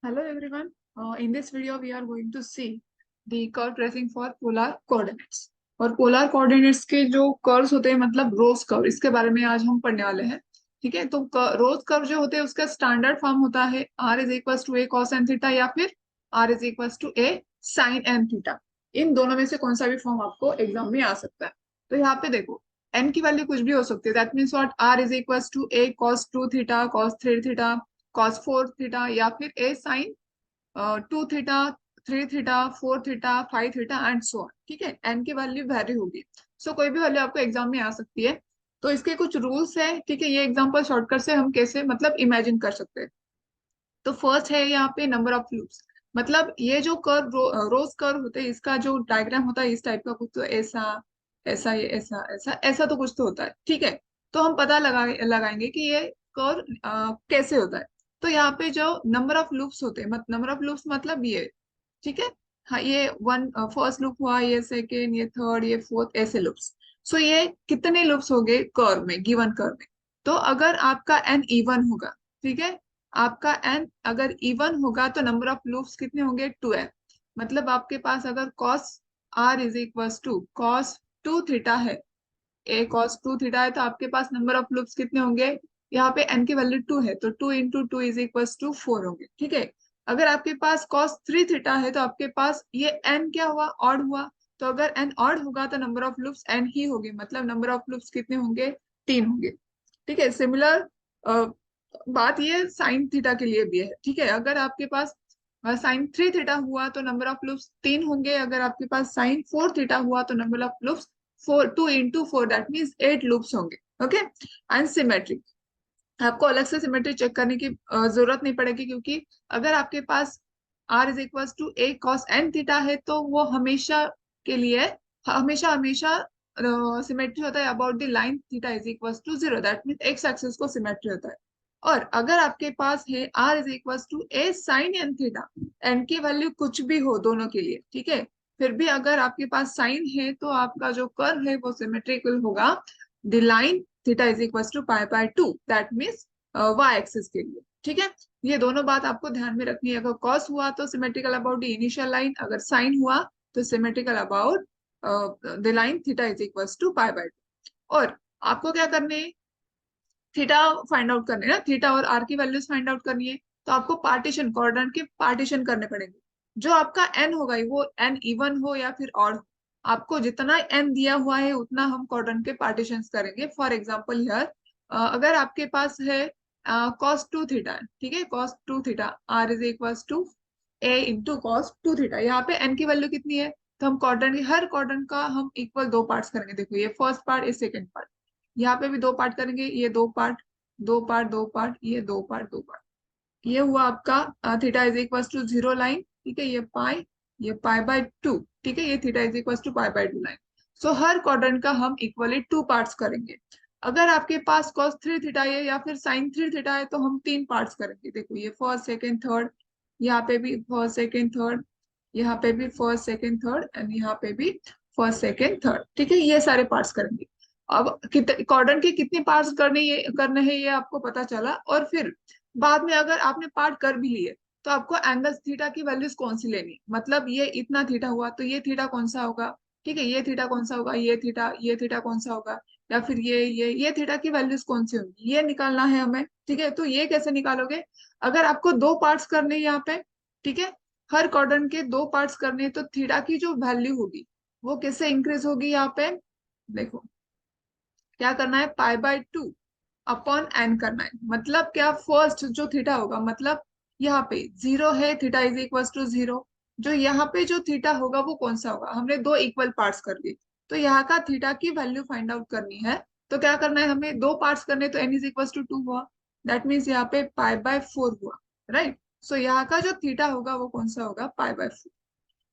Hello everyone. In this video, we are going to see the curve tracing for polar coordinates. और polar coordinates के जो curves होते हैं मतलब रोज curve, इसके बारे में आज हम पढ़ने वाले हैं। ठीक है, तो रोज कर्व जो होते हैं उसका स्टैंडर्ड फॉर्म होता है r is equal to a cos n theta या फिर r is equal to a sine n theta. इन दोनों में से कौन सा भी फॉर्म आपको एग्जाम में आ सकता है। तो यहाँ पे देखो, n की वैल्यू कुछ भी हो सकती है। That means what, r is equal to a cos two theta, cos three theta, cos four theta या फिर a sine two theta, three theta, four theta, five theta and so on. ठीक है, N की value very होगी। सो कोई भी value आपको exam में आ सकती है। तो इसके कुछ रूल्स है। ठीक है, ये एग्जांपल शॉर्टकट से हम कैसे मतलब इमेजिन कर सकते हैं। तो फर्स्ट है यहाँ पे नंबर ऑफ लूप्स। मतलब ये जो कर्व रोज कर्व होते हैं, इसका जो डायग्राम होता है इस टाइप का कुछ, तो ऐसा ऐसा, ये ऐसा ऐसा ऐसा तो कुछ तो होता है। ठीक है, तो हम पता लगाएंगे कि ये कर्व कैसे होता है। तो यहाँ पे जो नंबर ऑफ लूप्स होते हैं, नंबर ऑफ लूप्स मतलब ये। ठीक है, हाँ, ये वन फर्स्ट लूप हुआ, ये सेकेंड, ये थर्ड, ये फोर्थ, ऐसे लूप्स। सो ये कितने लूप्स हो गए कर्व में, गिवन कर्व में। तो अगर आपका एन इवन होगा, ठीक है, आपका एन अगर इवन होगा तो नंबर ऑफ लूप्स कितने होंगे, टू एन। मतलब आपके पास अगर cos r is equal to cos two theta है, ए कॉस टू थीटा है, तो आपके पास नंबर ऑफ लूप्स कितने होंगे। यहाँ पे एन की वैल्यू टू है तो two into two is equal to four होंगे। ठीक है, अगर आपके पास कॉस थ्री थीटा है तो आपके पास ये एन क्या हुआ, ऑड हुआ। तो अगर एन ऑड होगा तो नंबर ऑफ लूप्स एन ही होगी, मतलब नंबर ऑफ लूप्स कितने होंगे, तीन होंगे। ठीक है, सिमिलर बात ये साइन थीटा के लिए भी है। ठीक है, अगर आपके पास साइन थ्री थीटा हुआ तो नंबर ऑफ लूप्स तीन होंगे। अगर आपके पास साइन फोर थीटा हुआ तो number of loops four, two into four, that means eight loops होंगे। ओके, एंड सिमेट्री, आपको अलग से सिमेट्री चेक करने की जरूरत नहीं पड़ेगी, क्योंकि अगर आपके पास r is equal to a cos n theta है तो वो हमेशा के लिए, हमेशा हमेशा सिमेट्री होता है about the line theta is equal to zero. That means x axis को सिमेट्री होता है। और अगर आपके पास है r is equal to a sine n theta, n की वैल्यू कुछ भी हो दोनों के लिए, ठीक है, फिर भी अगर आपके पास साइन है तो आपका जो कर्व है वो सिमेट्रिकल होगा the line theta is equal to pi by two, that means y axis के लिए। ठीक है, ये दोनों बात आपको ध्यान में रखनी है। अगर कॉस हुआ तो symmetrical about the initial line, अगर साइन हुआ तो symmetrical about the line theta is equal to pi by two. और आपको क्या करने है, थीटा फाइंड आउट करने ना, थीटा और आर की वैल्यूज फाइंड आउट करनी है। तो आपको पार्टीशन, कोऑर्डिनेट के पार्टीशन करने पड़ेंगे। जो आपका एन होगा वो एन इवन हो या फिर ऑड हो, आपको जितना एन दिया हुआ है उतना हम कोऑर्डिनेट के पार्टीशन करेंगे। फॉर एग्जाम्पल हियर, अगर आपके पास है कॉस टू थीटा, ठीक है, cos two theta, r is equal to a into cos two theta. यहाँ पे एन की वैल्यू कितनी है, तो हम क्वाड्रेंट, हर क्वाड्रेंट का हम इक्वल दो पार्ट्स करेंगे। देखो, ये फर्स्ट पार्ट, ये सेकंड पार्ट, यहाँ पे भी दो पार्ट करेंगे, ये दो पार्ट, दो पार्ट, दो पार्ट, ये दो पार्ट, दो पार्ट। ये हुआ आपका theta is equal to zero line. ठीक है, ये पाई बाय टू। ठीक है, ये theta is equal to pi by two line. So हर क्वाड्रेंट का हम इक्वली टू पार्ट्स करेंगे। अगर आपके पास कॉस थ्री थीटा है या फिर साइन थ्री थीटा है तो हम तीन पार्ट्स करेंगे। देखो, ये फर्स्ट सेकेंड थर्ड, यहाँ पे भी फर्स्ट सेकेंड थर्ड, यहाँ पे भी फर्स्ट सेकेंड थर्ड एंड यहाँ पे भी फर्स्ट सेकेंड थर्ड। ठीक है, ये सारे पार्ट्स करेंगे। अब क्वाड्रेंट के कितने पार्ट्स करने हैं ये आपको पता चला। और फिर बाद में अगर आपने पार्ट कर भी लिए तो आपको एंगल थीटा की वैल्यूज कौन सी लेनी, मतलब ये इतना थीटा हुआ तो ये थीटा कौन सा होगा। ठीक है, ये थीटा कौन सा होगा, ये थीटा कौन सा होगा, या फिर ये थीटा की वैल्यूज कौन सी होंगी, ये निकालना है हमें। ठीक है, तो ये कैसे निकालोगे, अगर आपको दो पार्ट्स करने हैं यहाँ पे, ठीक है, हर क्वाड्रेंट के दो पार्ट्स करने हैं, तो थीटा की जो वैल्यू होगी वो कैसे इंक्रीज होगी। यहाँ पे देखो, क्या करना है, pi by two upon n करना है। मतलब क्या, फर्स्ट जो थीटा होगा, मतलब यहाँ पे जीरो है, theta is equal to zero. जो यहाँ पे जो थीटा होगा वो कौन सा होगा, हमने दो इक्वल पार्ट्स कर दिए, तो यहाँ का थीटा की वैल्यू फाइंड आउट करनी है। तो क्या करना है, हमें दो पार्ट्स करने, तो n is equal to two हुआ, दैट मीन्स यहाँ पे पाई बाय फोर हुआ। राइट, सो यहाँ का जो थीटा होगा वो कौन सा होगा, पाई बाय फोर।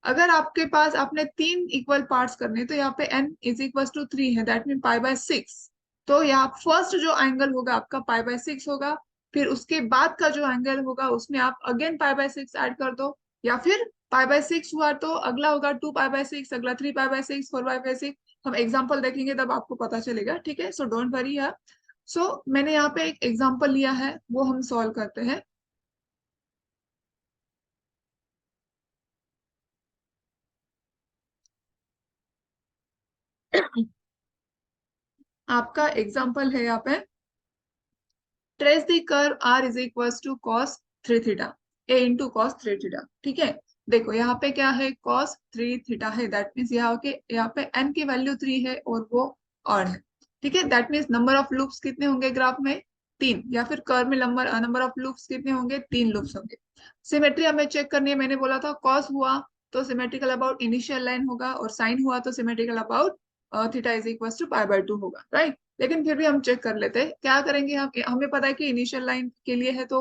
अगर आपके पास आपने तीन इक्वल पार्ट्स करने, तो यहाँ पे n is equal to three है, that mean pi by six. तो यहाँ फर्स्ट जो एंगल होगा आपका पाई बाय सिक्स होगा। फिर उसके बाद का जो एंगल होगा उसमें आप again pi by six add कर दो, या फिर पाई बाय सिक्स हुआ तो अगला होगा टू पाई बाय सिक्स, अगला three pi by six, four pi by six. हम एग्जाम्पल देखेंगे तब आपको पता चलेगा। ठीक है, सो डोंट वरी यार। सो मैंने यहाँ पे एक एग्जाम्पल लिया है, वो हम सॉल्व करते हैं। आपका एग्जाम्पल है यहाँ पे, trace the curve r is equal to cos 3 theta, a into cos 3 theta. ठीक है, देखो यहाँ पे क्या है, कॉस 3 थीटा है, दैट मीन्स यहाँ पे एन की वैल्यू 3 है और वो ऑड है। ठीक है, that means number of loops कितने होंगे ग्राफ में, 3, या फिर कर्व में नंबर नंबर ऑफ लूप्स कितने होंगे, 3 लूप्स होंगे। सिमेट्री हमें चेक करनी है, मैंने बोला था कॉस हुआ तो सिमेट्रिकल अबाउट इनिशियल लाइन होगा, और साइन हुआ तो symmetrical about theta is equal to pi by 2 होगा, राइट। लेकिन फिर भी हम चेक कर लेते हैं, क्या करेंगे हम, हमें पता है कि इनिशियल लाइन के लिए है तो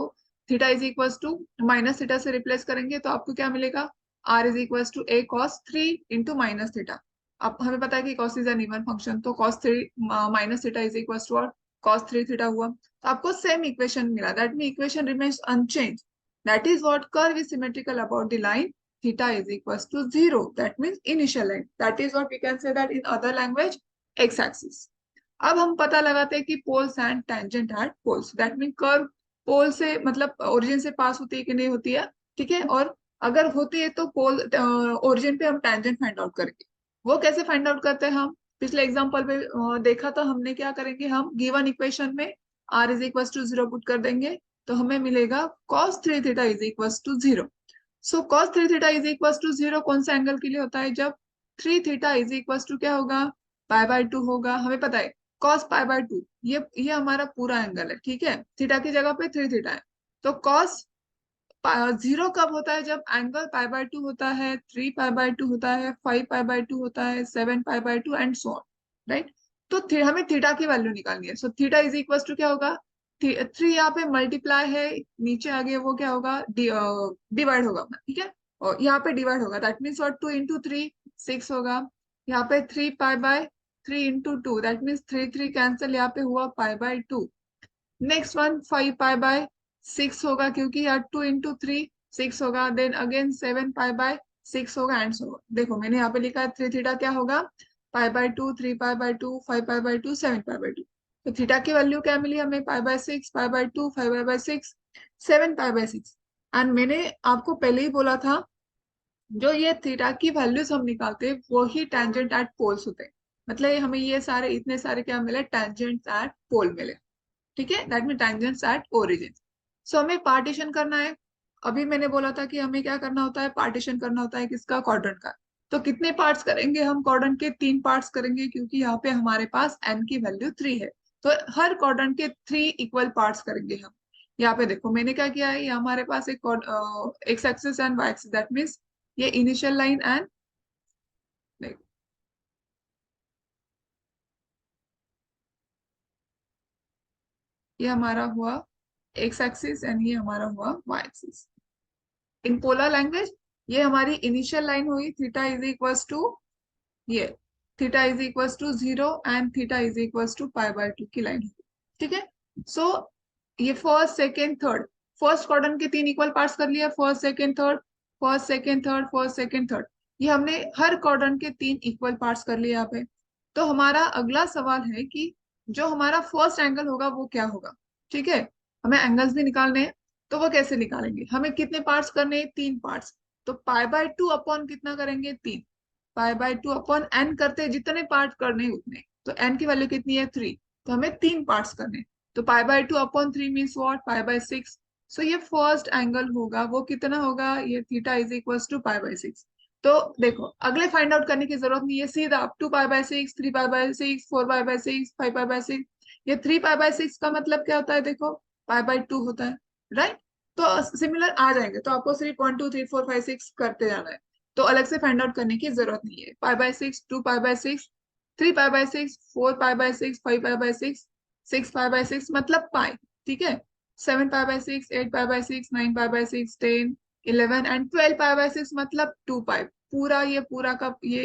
theta is equal to minus theta से रिप्लेस करेंगे तो आपको क्या मिलेगा, r is equal to a cos 3 into minus theta. अब हमें पता है कि cos is an even function, तो cos 3 minus theta is equal to cos 3 theta हुआ, तो आपको सेम इक्वेशन मिला, that mean equation remains unchanged, that is what curve is symmetrical about the line theta is equals to 0, that means initial line, that is what we can say that in other language x axis। अब हम पता लगाते हैं कि poles and tangent at poles, that mean curve pole से मतलब origin से पास होती है कि नहीं होती है। ठीक है, और अगर होती है तो पोल ओरिजिन पे हम टेंजेंट फाइंड आउट करेंगे। वो कैसे फाइंड आउट करते हैं हम, पिछले एग्जांपल पे देखा था हमने, क्या करेंगे हम, गिवन इक्वेशन में r is equal to 0 put कर देंगे तो हमें मिलेगा cos 3 theta is equal to 0। So cos 3 theta is equal to 0 कौन सा एंगल के लिए होता है, जब 3 थीटा इज इक्वल टू क्या होगा, पाई बाय 2 होगा। हमें पता है cos पाई बाय 2, ये हमारा पूरा एंगल है। ठीक है, थीटा की जगह पे 3 थीटा है, तो cos 0 कब होता है, जब एंगल पाई बाय 2 होता है, 3 पाई बाय 2 होता है, 5 पाई बाय 2 होता है, 7 pi by 2 and so on, right. तो हमें थीटा की वैल्यू निकालनी है, so theta is equal to क्या होगा, 3 यहाँ पे मल्टीप्लाई है, नीचे आगे वो क्या होगा, डिवाइड होगा, ठीक है, और यहाँ पे डिवाइड होगा, दैट मीन्स और 2 इंटू 3 6 होगा, यहाँ पे 3 pi by 3 into 2, that means 3 cancel, यहाँ पे हुआ पाई by 2। Next one 5 pi by 6 होगा, क्योंकि यार 2 इंटू 3 6 होगा, देन अगेन 7 पाई बाय 6 होगा एंड सो on। देखो मैंने यहाँ पे लिखा है 3 थीटा क्या होगा, पाई by 2, 3 pi by 2, 5 pi by 2, 7 pi by 2। तो थीटा की वैल्यू क्या मिली हमें, पाई by 6, pi by 2, 5 pi by 6, 7 pi by 6। And मैंने आपको पहले ही बोला था, जो ये थीटा की वैल्यूज हम निकालते हैं वो ही टेंजेंट एट पोल्स होते हैं, मतलब हमें ये सारे इतने सारे क्या मिले, टेंजेंट एट पोल मिले। ठीक है, that mean tangents at origin. So हमें पार्टीशन करना है, अभी मैंने बोला था कि हमें क्या करना होता है, पार्टीशन करना होता है किसका, क्वाड्रेंट का। तो कितने पार्ट्स करेंगे हम, क्वाड्रेंट के 3 पार्ट्स करेंगे, क्योंकि यहाँ पे हमारे पास n की वैल्यू 3 है, तो हर क्वाड्रेंट के 3 इक्वल पार्ट्स करेंगे हम। यहाँ पे देखो मैंने क्या किया है, ये हमारे पास एक x axis and y axis, that means ये इनिशियल लाइन एंड, ये हमारा हुआ एक्स एक्सिस एंड ये हमारा हुआ y axis. In polar language ये हमारी इनिशियल लाइन हुई, थीटा इज इक्वल्स टू ये, theta is equals to 0 and theta is equals to pi by 2 की लाइन हुई। ठीक है, सो ये first second third, first quadrant के 3 इक्वल पार्ट्स कर लिया, first second third, first second third, first second third, ये हमने हर क्वाड्रेंट के 3 इक्वल पार्ट्स कर लिए यहाँ पे। तो हमारा अगला सवाल है कि जो हमारा फर्स्ट एंगल होगा वो क्या होगा। ठीक है, हमें एंगल्स भी निकालने हैं, तो वो कैसे निकालेंगे, हमें कितने पार्ट्स करने हैं, 3 पार्ट्स। तो पाई बाय 2 अपॉन कितना करेंगे, 3, पाई बाय 2 अपॉन एन करते हैं, जितने पार्ट करने हैं उतने, तो एन की वैल्यू कितनी है, 3, तो हमें 3 पार्ट्स करने हैं। तो pi by 2 upon 3 means what, pi by 6। So ये फर्स्ट एंगल होगा, वो कितना होगा, ये theta is equal to pi by 6। तो देखो अगले फाइंड आउट करने की जरूरत नहीं है, सीधा 2 pi by 6, 3 pi by 6, 4 pi by 6, 5 pi by 6। ये 3 पाई बाय 6 का मतलब क्या होता है, देखो पाई बाय 2 होता है, राइट। तो सिमिलर आ जाएंगे, तो आपको सिर्फ 1 2 3 4 5 6 करते जाना है, तो अलग से फाइंड आउट करने की जरूरत नहीं है। Pi by 6, 2 pi by 6, 3 pi by 6, 4 pi by 6, 5 pi by 6, 6 pi by 6 मतलब पाई। ठीक है, 7 pi by 6, 8 pi by 6, 9 pi by 6, 10, 11 and 12 pi by 6 मतलब 2 पाई। पूरा ये पूरा का ये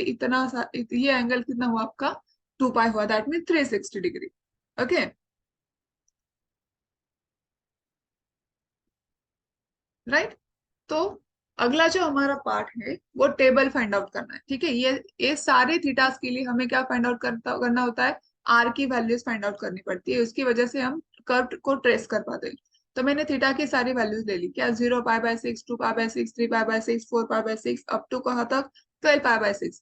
ये एंगल कितना हुआ आपका, 2 पाई हुआ, that mean 360 degree. Okay, right. तो अगला जो हमारा पार्ट है वो टेबल फाइंड आउट करना है। ठीक है, ये सारे थीटास के लिए हमें क्या फाइंड आउट करना होता है, आर की वैल्यूज फाइंड आउट करनी पड़ती है, उसकी वजह से हम कर्व को ट्रेस कर पाते हैं। तो मैंने थीटा की सारी वैल्यूज ले ली, क्या, 0 pi by 6, 2 pi by 6, 3 pi by 6, 4 pi by 6, up to कहाँ तक, 12 पाई बाय 6।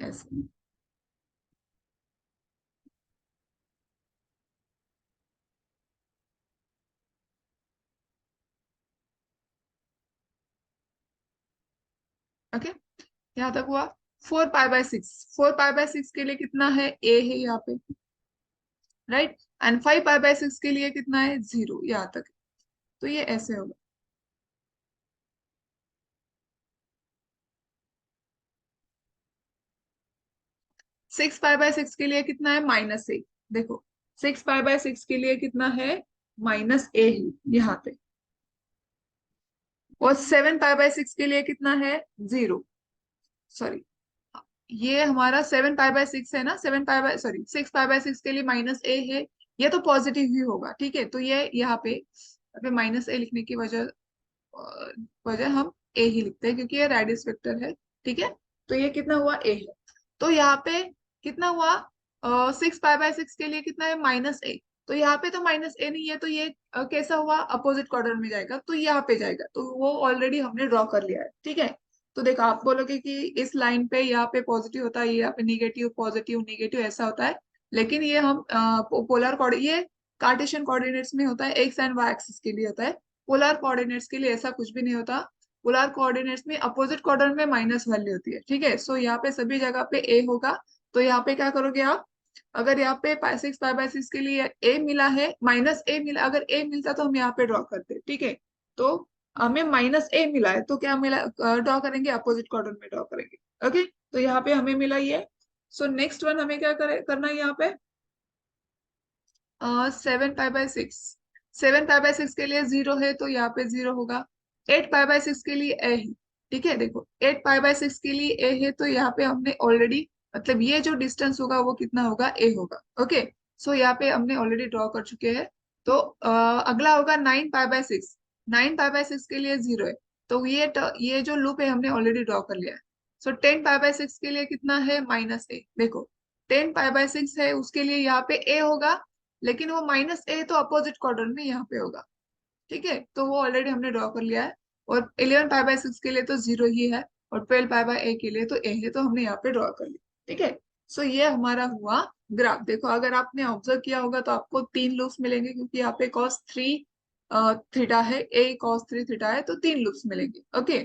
ऐसे। ओके, यहाँ तक हुआ। 4 पाई बाय 6, 4 पाई बाय 6 के लिए कितना है, ए है यहाँ पे, राइट। एंड 5 पाई बाय 6 के लिए कितना है, 0, यहाँ तक। तो ये ऐसे होगा। 6 पाई बाय 6 के लिए कितना है, -a। देखो, 6 पाई बाय 6 के लिए कितना है, -a ही यहाँ पे। और 7 पाई बाय 6 के लिए कितना है, 0। सॉरी, ये हमारा 7 पाई बाय 6 है ना, 6 पाई बाय 6 के लिए -a है। ये तो पॉजिटिव ही होगा, ठीक है। तो ये यहाँ पे अभी -a लिखने की वजह हम ए ही लिखते हैं, क्योंकि ये रेडियस वेक्टर है, ठीक है। तो ये कितना हुआ, ए है। तो यहाँ पे कितना हुआ, 6 पाई बाय 6 के लिए कितना है, -a। तो यहाँ पे तो -a नहीं है, तो ये कैसा हुआ, अपोजिट क्वाड्रेंट में जाएगा, तो यहाँ पे जाएगा। तो वो ऑलरेडी हमने ड्रॉ कर लिया है, ठीक है। तो देखो, आप बोलोगे कि इस लाइन पे यहाँ पे पॉजिटिव होता है, यहाँ पे निगेटिव, पॉजिटिव निगेटिव ऐसा होता है। लेकिन ये हम पोलर कोऑर्डिनेट, ये कार्टेशियन कोऑर्डिनेट्स में होता है, एक्स एंड वाई एक्सिस के लिए होता है। पोलर कोऑर्डिनेट्स के लिए ऐसा कुछ भी नहीं होता। पोलर कोऑर्डिनेट्स में अपोजिट क्वाड्रेंट में माइनस वैल्यू होती है, ठीक है। सो यहाँ पे सभी जगह पे ए होगा। तो यहाँ पे क्या करोगे आप, अगर यहाँ पे 6 पाई बाय 6 के लिए ए मिला है, -a मिला, अगर ए मिलता तो हम यहाँ पे ड्रॉ करते, ठीक है। तो हमें -a मिला है, तो क्या मिला, ड्रॉ करेंगे, अपोजिट क्वाड्रेंट में ड्रॉ करेंगे। ओके, तो यहाँ पे हमें मिला ये। सो नेक्स्ट वन हमें क्या करना है यहाँ पे, 7 पाई बाय 6। 7 पाई बाय 6 के लिए 0 है, तो यहाँ पे 0 होगा। 8 पाई बाय 6 के लिए ए है, ठीक है। देखो, 8 पाई बाय 6 के लिए ए है, तो यहाँ पे हमने ऑलरेडी, मतलब ये जो डिस्टेंस होगा वो कितना होगा, ए होगा। ओके, सो यहाँ पे हमने ऑलरेडी ड्रॉ कर चुके हैं। तो अगला होगा 9 पाई बाय 6। 9 पाई बाय 6 के लिए 0 है, तो ये जो लूप है हमने ऑलरेडी ड्रॉ कर लिया है। सो 10 पाई बाय 6 के लिए कितना है, -a। देखो, 10 पाई बाय 6 है, उसके लिए यहाँ पे ए होगा, लेकिन वो -a तो अपोजिट क्वाड्रेंट में यहाँ पे होगा, ठीक है। तो वो ऑलरेडी हमने ड्रॉ कर लिया है। और 11 पाई बाय 6 के लिए तो 0 ही है, और 12 पाई बाय के लिए तो ए है, तो हमने यहाँ पे ड्रॉ कर लिया, ठीक है। सो ये हमारा हुआ ग्राफ। देखो, अगर आपने ऑब्जर्व किया होगा तो आपको 3 लूप्स मिलेंगे, क्योंकि यहाँ पे cos 3 थीटा है, ए cos 3 थीटा है, तो 3 लूप्स मिलेंगे। ओके,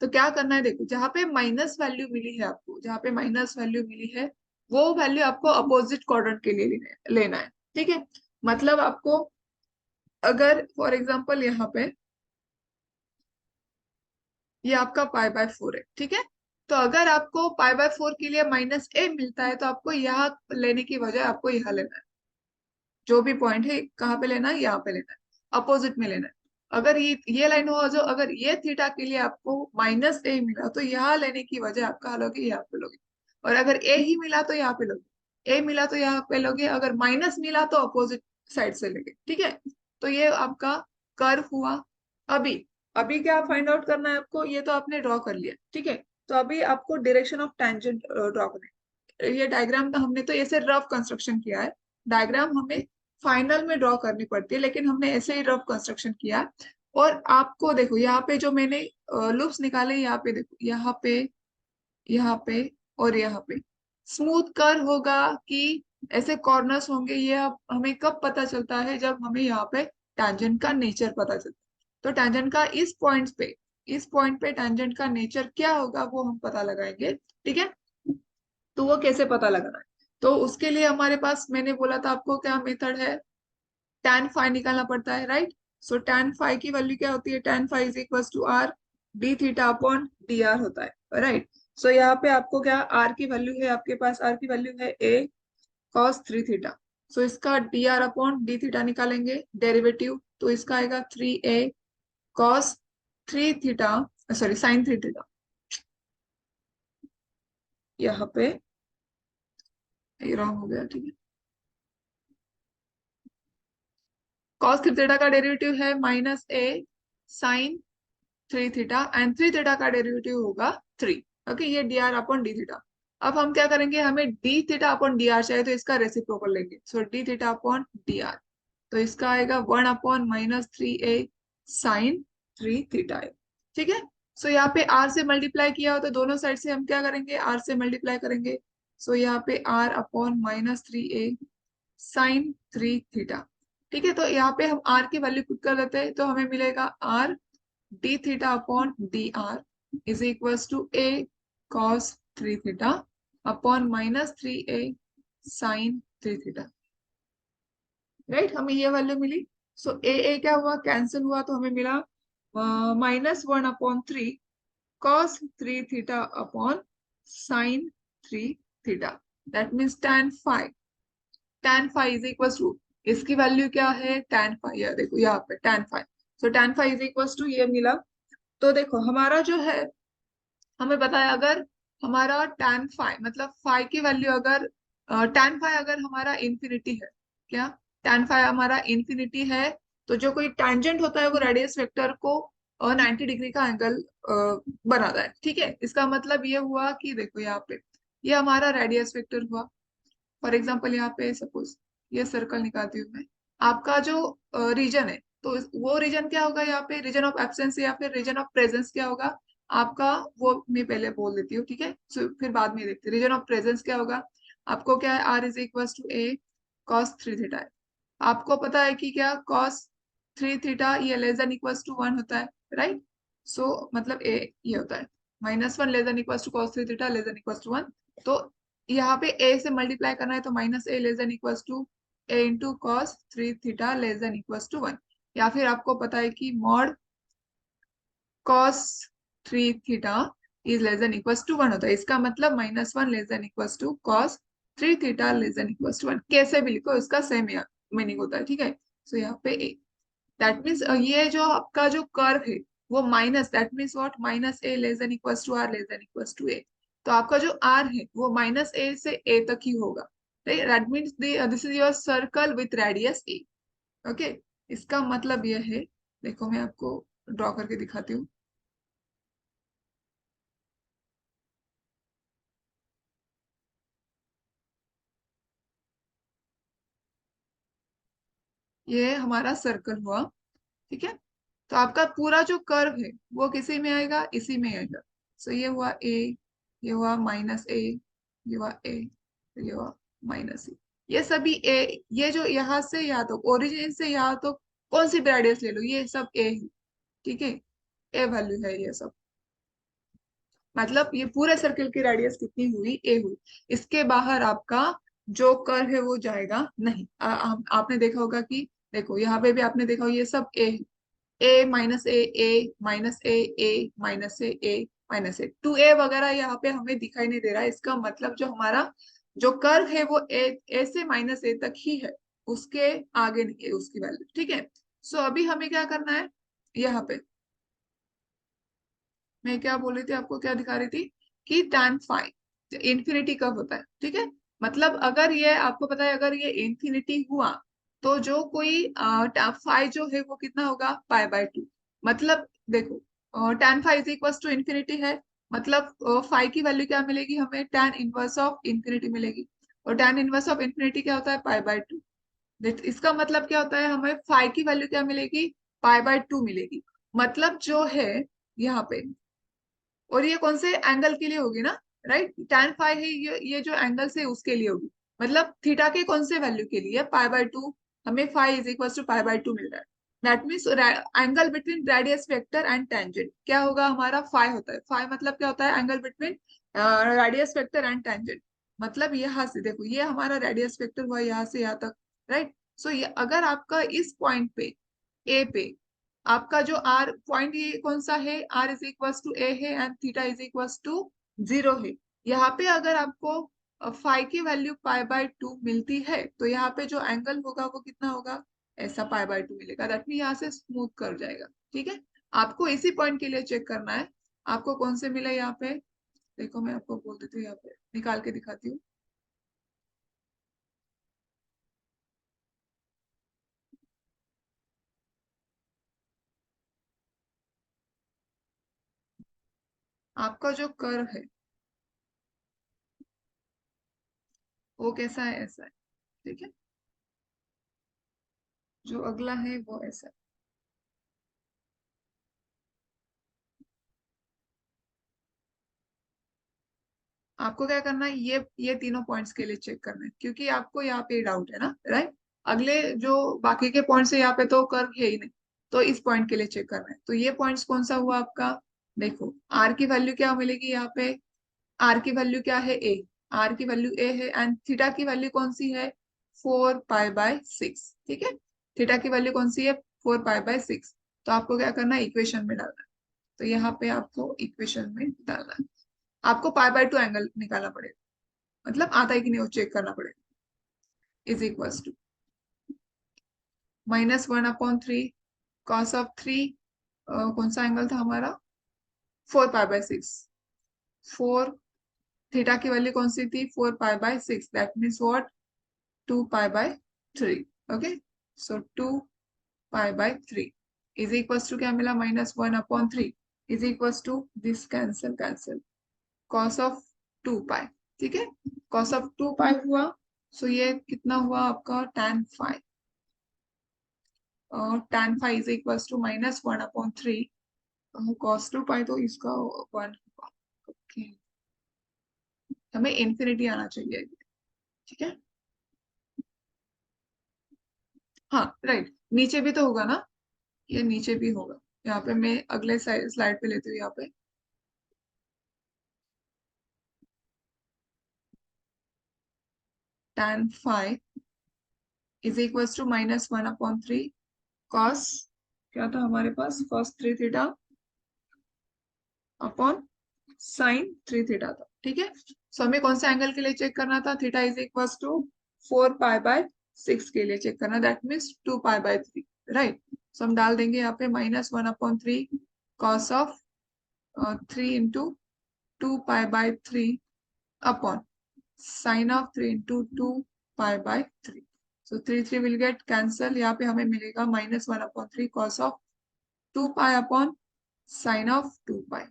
तो क्या करना है, देखो, जहाँ पे माइनस वैल्यू मिली है आपको, जहाँ पे माइनस वैल्यू मिली है, वो वैल्यू आपको अपोजिट क्वाड्रेंट के लिए लेना है, ठीक है। मतलब आपको, अगर फॉर एग्जांपल यहाँ पे ये आपका पाई बाय 4 है, ठीक है। तो अगर आपको पाई बाय 4 के लिए -a मिलता है, तो आपको यहाँ लेने की बजाय आपको यहाँ लेना है। जो भी पॉइंट है, कहाँ पे लेना है, यहाँ पे लेना है, अपोजिट में लेना है। अगर ये लाइन हो, जो अगर ये थीटा के लिए आपको -a मिला, तो यहाँ लेने की वजह आप कहाँ लोगे, यहाँ पे लोगे। और अगर a ही मिला तो यहाँ पे लोगे, a मिला तो यहाँ पे लोगे, अगर माइनस मिला तो अपोजिट साइड से लेंगे, ठीक है। तो ये आपका कर्व हुआ। अभी अभी क्या फाइंड आउट करना है आपको, ये तो आपने ड्रॉ कर लिया, ठीक है। तो अभी आपको डायरेक्शन ऑफ टेंजेंट ड्रॉ करना है। ये डायग्राम का हमने तो ऐसे रफ कंस्ट्रक्शन किया है। डायग्राम हमें फाइनल में ड्रॉ करनी पड़ती है, लेकिन हमने ऐसे ही रफ कंस्ट्रक्शन किया। और आपको देखो, यहाँ पे जो मैंने लूप्स निकाले, यहाँ पे देखो, यहाँ पे, यहाँ पे और यहाँ पे स्मूथ कर्व होगा कि ऐसे कॉर्नर्स होंगे, ये अब हमें कब पता चलता है, जब हमें यहाँ पे टैंजेंट का नेचर पता चलता है। तो टैंजेंट का इस पॉइंट पे टैंजेंट का नेचर क्या होगा, वो हम पता लगाएंगे, ठीक है। तो वो कैसे पता लगाना है, तो उसके लिए हमारे पास, मैंने बोला था आपको, क्या मेथड है, tan फाई निकालना पड़ता है, राइट। सो tan फाई की वैल्यू क्या होती है, tan phi is equal to r d theta upon dr होता है, राइट। सो यहाँ पे आपको क्या, r की वैल्यू है, आपके पास r की वैल्यू है a cos 3 थीटा। सो इसका dr अपॉन डी थीटा निकालेंगे डेरिवेटिव, तो इसका आएगा 3a cos 3 theta, sorry sin 3 theta. यहाँ पे ये रॉन्ग हो गया, ठीक है। cos 3 थीटा का डेरिवेटिव है -a sin 3 theta, and 3 theta का डेरिवेटिव होगा 3। ओके, ये dr/d थीटा। अब हम क्या करेंगे, हमें d थीटा/dr चाहिए, तो इसका रेसिप्रोकल लेंगे। सो d थीटा/dr, तो इसका आएगा 1/-3a sin 3 थीटा है, ठीक है। सो यहाँ पे आर से मल्टीप्लाई किया हो तो दोनों साइड से हम क्या करेंगे, आर से मल्टीप्लाई करेंगे। सो यहाँ पे are upon -3a sine 3 theta. ठीक है, तो यहाँ पे हम आर की वैल्यू पुट कर देते हैं तो हमें मिलेगा r d theta upon d r is equals to a cos 3 theta upon -3a sine 3 theta. Right, हमें ये वैल्यू मिली। सो ए क्या हुआ, कैंसिल हुआ, तो हमें मिला -1/3 cos 3 theta upon sine 3 theta. That means tan phi is equal to, इसकी value क्या है, tan phi, या देखो यहाँ पे tan phi। So tan phi is equal to ये मिला। तो देखो हमारा जो है, हमें पता है अगर हमारा tan phi मतलब phi की वैल्यू अगर tan phi अगर हमारा इंफिनिटी है, क्या tan phi हमारा इंफिनिटी है, तो जो कोई टेंजेंट होता है वो रेडियस वेक्टर को 90 डिग्री का एंगल बनाता है। ठीक है, इसका मतलब ये हुआ कि देखो यहाँ पे ये हमारा रेडियस वेक्टर हुआ। फॉर एग्जाम्पल यहाँ पे सपोज ये सर्कल निकालती हूँ मैं, आपका जो रीजन है, तो वो रीजन क्या होगा, यहाँ पे रीजन ऑफ एब्सेंस या फिर रीजन ऑफ प्रेजेंस क्या होगा आपका, वो मैं पहले बोल देती हूँ। ठीक है, so, फिर बाद में देखते हैं रीजन ऑफ प्रेजेंस क्या होगा। आपको क्या है, r is equal to a cos 3 theta है। आपको पता है कि क्या कॉस 3 थीटा ये लेस देन इक्वल टू 1 होता है, राइट। सो मतलब ए ये होता है -1 less than equal to cos 3 theta less than equal to 1। तो यहाँ पे a से मल्टीप्लाई करना है तो -a less than equal to a into cos 3 theta less than equal to 1। या फिर आपको पता है कि mod cos 3 theta is less than equal to 1 होता है। इसका मतलब -1 less than equal to cos 3 theta less than equal to 1, कैसे भी लिखो इसका सेम मीनिंग होता है। ठीक है, सो यहाँ पे a, दैट मीन्स ये जो आपका जो कर्व है वो minus, that means what, -a less than equal to r less than equal to a। तो आपका जो r है वो -a से a तक ही होगा। That means this is your circle with radius a। Okay, इसका मतलब यह है, देखो मैं आपको ड्रॉ करके दिखाती हूँ। ये हमारा सर्कल हुआ। ठीक है, तो आपका पूरा जो कर्व है वो किसी में आएगा, इसी में आएगा। सो ये हुआ a, ये हुआ -a, ये हुआ a, ये हुआ -a, ये सभी a। ये जो यहाँ से यहाँ तो ओरिजिन से यहाँ तो कौन सी रेडियस ले लो, ये सब a है। ठीक है, a वैल्यू है ये सब। मतलब ये पूरे सर्कल की रेडियस कितनी हुई, a हुई। इसके बाहर आपका जो कर्व है वो जाएगा नहीं। आपने देखा होगा कि देखो यहाँ पे भी आपने देखा होगा ये सब a है। A-A-A-A-A-A-A-A 2a वगैरह यहाँ पे हमें दिखाई नहीं दे रहा है। इसका मतलब जो हमारा जो कर्व है वो ए से -a तक ही है, उसके आगे नहीं है उसकी वैल्यू। ठीक है, सो अभी हमें क्या करना है, यहाँ पे मैं क्या बोल रही थी, आपको क्या दिखा रही थी कि tan फाइ इंफिनिटी कब होता है। ठीक है, मतलब अगर ये आपको पता है अगर ये इंफिनिटी हुआ तो जो कोई फाइ जो है वो कितना होगा, π/2। मतलब देखो tan phi is equal to infinity है, मतलब फाइ की वैल्यू क्या मिलेगी हमें, tan इनवर्स ऑफ इंफिनिटी मिलेगी। और tan इनवर्स ऑफ इंफिनिटी क्या होता है, π/2। इसका मतलब क्या होता है, हमें फाइ की वैल्यू क्या मिलेगी, π/2 मिलेगी। मतलब जो है यहाँ पे, और ये कौन से एंगल के लिए होगी ना, राइट, tan फाइ है, ये जो एंगल से उसके लिए होगी। मतलब थीटा के कौन से वैल्यू के लिए, π/2। हमें फाइ इज इक्वल टू π/2 मिल रहा है। That means angle between radius vector and tangent क्या होगा हमारा, फाइ होता है। फाइ मतलब क्या होता है, angle between radius vector and tangent. मतलब यहाँ से देखो ये हमारा रेडियस वेक्टर हुआ यहाँ से यहाँ तक, राइट। सो ये अगर आपका इस पॉइंट पे ए पे आपका जो आर पॉइंट ये कौन सा है, r is equal to a है and theta is equal to 0 है। यहाँ पे अगर आपको फाइ की वैल्यू π/2 मिलती है तो यहाँ पे जो एंगल होगा वो कितना होगा, ऐसा π/2 मिलेगा। दैट मीन यहाँ से स्मूथ कर जाएगा। ठीक है, आपको इसी पॉइंट के लिए चेक करना है आपको कौन से मिला यहाँ पे। देखो मैं आपको बोल देती हूँ, यहाँ पे निकाल के दिखाती हूँ। आपका जो कर्व है वो कैसा है, ऐसा है। ठीक है, जो अगला है वो ऐसा है। आपको क्या करना है, ये तीनों पॉइंट्स के लिए चेक करना है, क्योंकि आपको यहाँ पे डाउट है ना, राइट। अगले जो बाकी के पॉइंट्स है यहाँ पे तो कर्व है ही नहीं, तो इस पॉइंट के लिए चेक करना है। तो ये पॉइंट्स कौन सा हुआ आपका, देखो आर की वैल्यू क्या मिलेगी यहाँ पे, आर की वैल्यू क्या है, ए, आर की वैल्यू ए है, एंड थीटा की वैल्यू कौन सी है, 4 पाई बाय 6, ठीक है। थीटा की वैल्यू कौन सी है, 4 पाई बाय 6। तो आपको क्या करना है, इक्वेशन में डालना है। तो यहाँ पे आपको इक्वेशन में डालना है, आपको पाई बाय 2 एंगल निकालना पड़ेगा, मतलब आता है कि नहीं वो चेक करना पड़ेगा। Is equals to -1/3 cos of 3, कौन सा एंगल था हमारा, 4 पाई बाय 6। फोर, थीटा की वैल्यू कौन सी थी, 4 pi by 6, that means what, 2 pi by 3। Okay, so 2 pi by 3 is equals to क्या मिला, -1/3 is equals to this, cancel cancel, cos of 2 pi, ठीक है। कॉस ऑफ 2 पाई हुआ, सो ये कितना हुआ आपका, tan 5, tan 5 is equals to -1/3 cos 2 pi, तो इसका 1 हुआ। ओके, हमें इंफिनिटी आना चाहिए, ठीक है। हाँ राइट, नीचे भी तो होगा ना, ये नीचे भी होगा। यहाँ पे मैं अगले स्लाइड पे लेती हूँ, यहाँ पे tan 5 is equals to -1/3 cos, क्या था हमारे पास, cos 3 theta upon sin 3 theta था, ठीक है। सो हमें कौन से एंगल के लिए चेक करना था, theta is equals to 4 pi by 6 के लिए चेक करना, that means 2 pi by 3, right. So हम डाल देंगे यहाँ पे -1/3 cos of 3 × 2 pi by 3 upon sine of 3 × 2 pi by 3। So 3 will get cancel, यहाँ पे हमें मिलेगा -1/3 cos of 2 pi upon sine of 2 pi.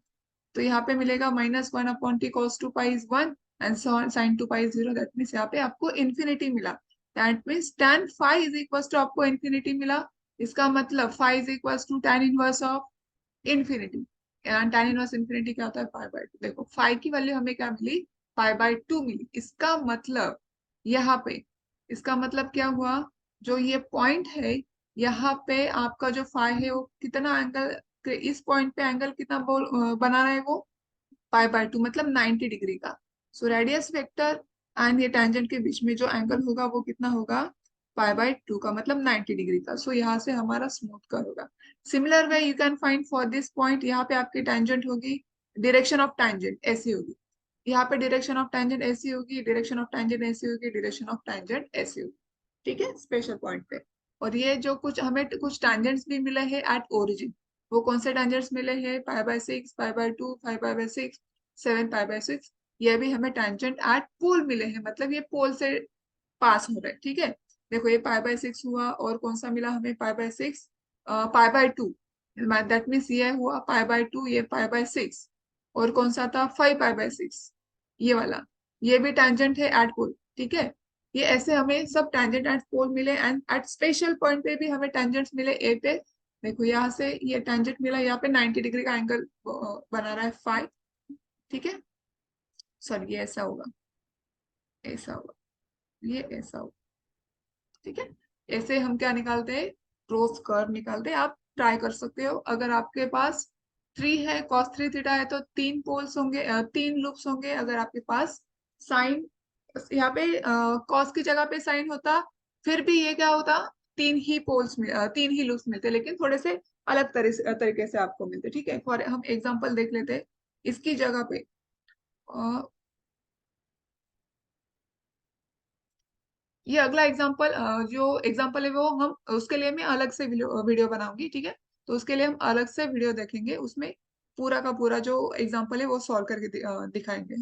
तो यहाँ पे मिलेगा -1/t cos 2 pi is 1 and sin 2 pi is 0, that means यहाँ पे आपको इन्फिनिटी मिला। That means tan 5 is equal to आपको इन्फिनिटी मिला, इसका मतलब five is equal to tan inverse of infinity. And tan inverse infinity क्या होता है, पाई बाय 2। देखो फाइव की वैल्यू हमें क्या मिली, पाई बाय 2 मिली, इसका मतलब यहाँ पे, इसका मतलब क्या हुआ, जो ये पॉइंट है यहाँ पे आपका जो फाइव है वो कितना एंगल, इस पॉइंट पे एंगल कितना बना रहा है वो, पाई बाय 2 मतलब 90 डिग्री का। सो रेडियस वेक्टर एंड ये टेंजेंट के बीच में जो एंगल होगा वो कितना होगा, पाई बाय 2 का मतलब 90 डिग्री का। सो यहाँ से हमारा स्मूथ कर्व होगा। Similar way you can find for this point, यहाँ पे आपकी टेंजेंट होगी, डायरेक्शन ऑफ टेंजेंट ऐसी होगी, यहाँ पे डायरेक्शन ऑफ टेंजेंट ऐसी होगी, डायरेक्शन ऑफ टेंजेंट ऐसी होगी, डायरेक्शन ऑफ टेंजेंट ऐसी होगी, ठीक है, स्पेशल पॉइंट पे। और ये जो कुछ हमें कुछ टेंजेंट्स भी मिले हैं एट ओरिजिन, वो कौन से टेंजेंट्स मिले हैं, पाई by 6, pi by 2, 5 pi by 6, 7 pi by 6। ये भी हमें टेंजेंट एट पोल मिले हैं, मतलब ये पोल से पास हो रहे हैं, ठीक है। देखो ये पाई बाय 6 हुआ, और कौन सा मिला हमें, पाई by 6, pi by 2, that means ये हुआ पाई बाय 2, ये पाई बाय 6, और कौन सा था 5 पाई बाय 6, ये वाला, ये भी टेंजेंट है एट पोल, ठीक है। ये ऐसे हमें सब टेंजेंट एट पोल मिले, एंड एट स्पेशल पॉइंट पे भी हमें टेंजेंट्स मिले ए पे। देखो यहाँ से ये टेंजेंट मिला, यहाँ पे 90 डिग्री का एंगल बना रहा है 5, ठीक है। सॉरी ये ऐसा होगा, ऐसा होगा, ये ऐसा होगा, ठीक है। ऐसे हम क्या निकालते हैं, क्रोस कर्व निकालते हैं। आप ट्राई कर सकते हो, अगर आपके पास 3 है, cos 3 थीटा है, तो 3 पोल्स होंगे, 3 लूप्स होंगे। अगर आपके पास साइन, यहाँ पे कॉस की जगह पे साइन होता, फिर भी ये क्या होता, 3 ही लूप्स मिलते, लेकिन थोड़े से अलग तरीके से आपको मिलते, ठीक है। फॉर हम एग्जांपल देख लेते हैं, इसकी जगह पे ये अगला एग्जांपल, जो एग्जांपल है वो हम उसके लिए मैं अलग से वीडियो बनाऊंगी, ठीक है। तो उसके लिए हम अलग से वीडियो देखेंगे, उसमें पूरा का पूरा जो एग्जांपल है वो सॉल्व करके दिखाएंगे,